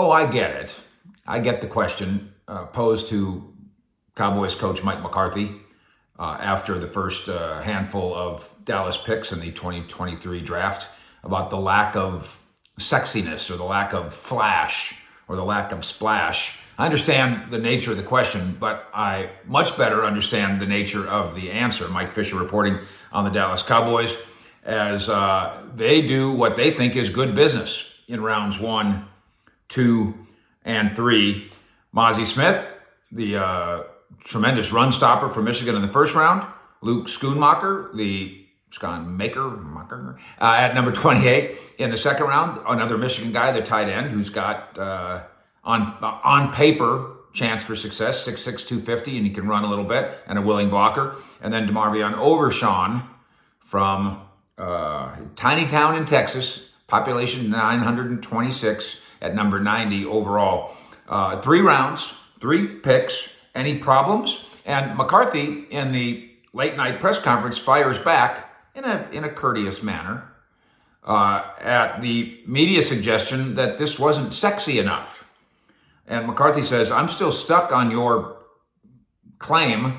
Oh, I get it. I get the question posed to Cowboys coach Mike McCarthy after the first handful of Dallas picks in the 2023 draft about the lack of sexiness or the lack of flash or the lack of splash. I understand the nature of the question, but I much better understand the nature of the answer. Mike Fisher reporting on the Dallas Cowboys as they do what they think is good business in rounds 1, 2, and 3. Mozzie Smith, the tremendous run stopper for Michigan in the first round. Luke Schoonmaker, the at number 28 in the second round. Another Michigan guy, the tight end, who's got on paper chance for success, 6'6", 250, and he can run a little bit, and a willing blocker. And then DeMarvion Overshawn from tiny town in Texas, population 926 at number 90 overall. 3 rounds, 3 picks. Any problems? And McCarthy, in the late night press conference, fires back in a courteous manner at the media suggestion that this wasn't sexy enough. And McCarthy says, I'm still stuck on your claim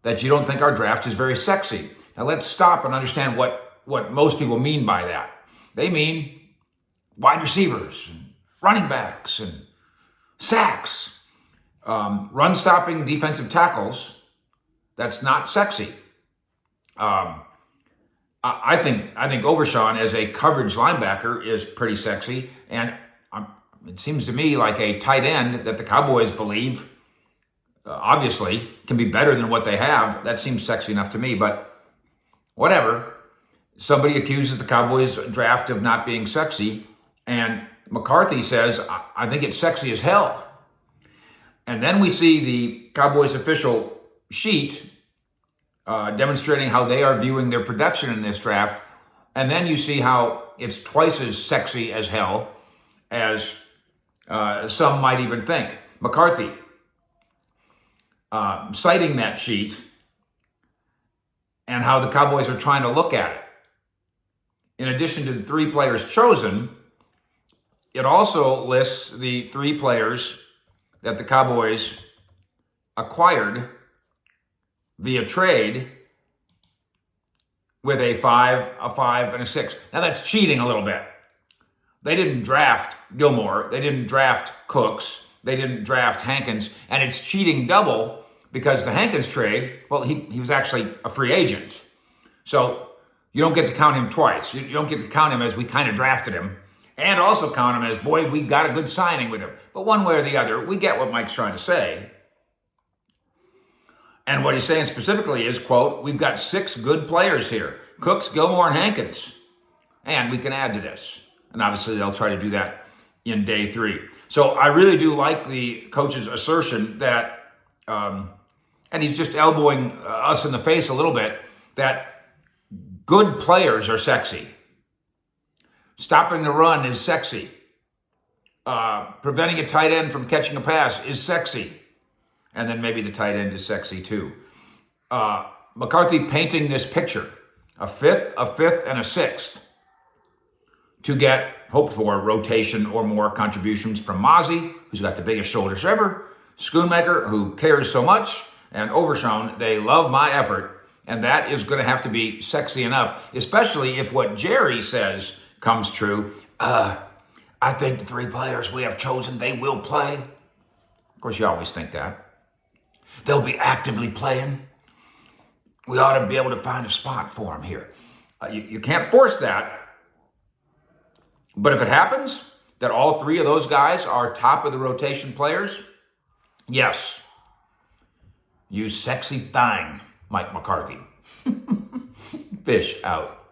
that you don't think our draft is very sexy. Now let's stop and understand what most people mean by that. They mean wide receivers, and running backs, and sacks, run-stopping defensive tackles. That's not sexy. I think Overshawn as a coverage linebacker is pretty sexy, and it seems to me like a tight end that the Cowboys believe, obviously, can be better than what they have. That seems sexy enough to me, but whatever. Somebody accuses the Cowboys draft of not being sexy, and McCarthy says, I think it's sexy as hell. And then we see the Cowboys official sheet demonstrating how they are viewing their production in this draft. And then you see how it's twice as sexy as hell as some might even think. McCarthy, citing that sheet and how the Cowboys are trying to look at it. In addition to the 3 players chosen, it also lists the 3 players that the Cowboys acquired via trade with a 5, and a 6. Now that's cheating a little bit. They didn't draft Gilmore. They didn't draft Cooks. They didn't draft Hankins. And it's cheating double because the Hankins trade, well, he was actually a free agent. So you don't get to count him twice. You don't get to count him as we kind of drafted him, and also count him as, boy, we got a good signing with him. But one way or the other, we get what Mike's trying to say. And what he's saying specifically is, quote, we've got 6 good players here: Cooks, Gilmore, and Hankins. And we can add to this. And obviously they'll try to do that in day 3. So I really do like the coach's assertion that, and he's just elbowing us in the face a little bit, that good players are sexy. Stopping the run is sexy. Preventing a tight end from catching a pass is sexy. And then maybe the tight end is sexy too. McCarthy painting this picture, a fifth, and a 6th to get hoped for rotation or more contributions from Mozzie, who's got the biggest shoulders ever, Schoonmaker, who cares so much, and Overshawn. They love my effort, and that is going to have to be sexy enough, especially if what Jerry says comes true. I think the 3 players we have chosen, they will play. Of course, you always think that. They'll be actively playing. We ought to be able to find a spot for them here. You can't force that. But if it happens that all 3 of those guys are top of the rotation players, yes, you sexy thing, Mike McCarthy. Fish out.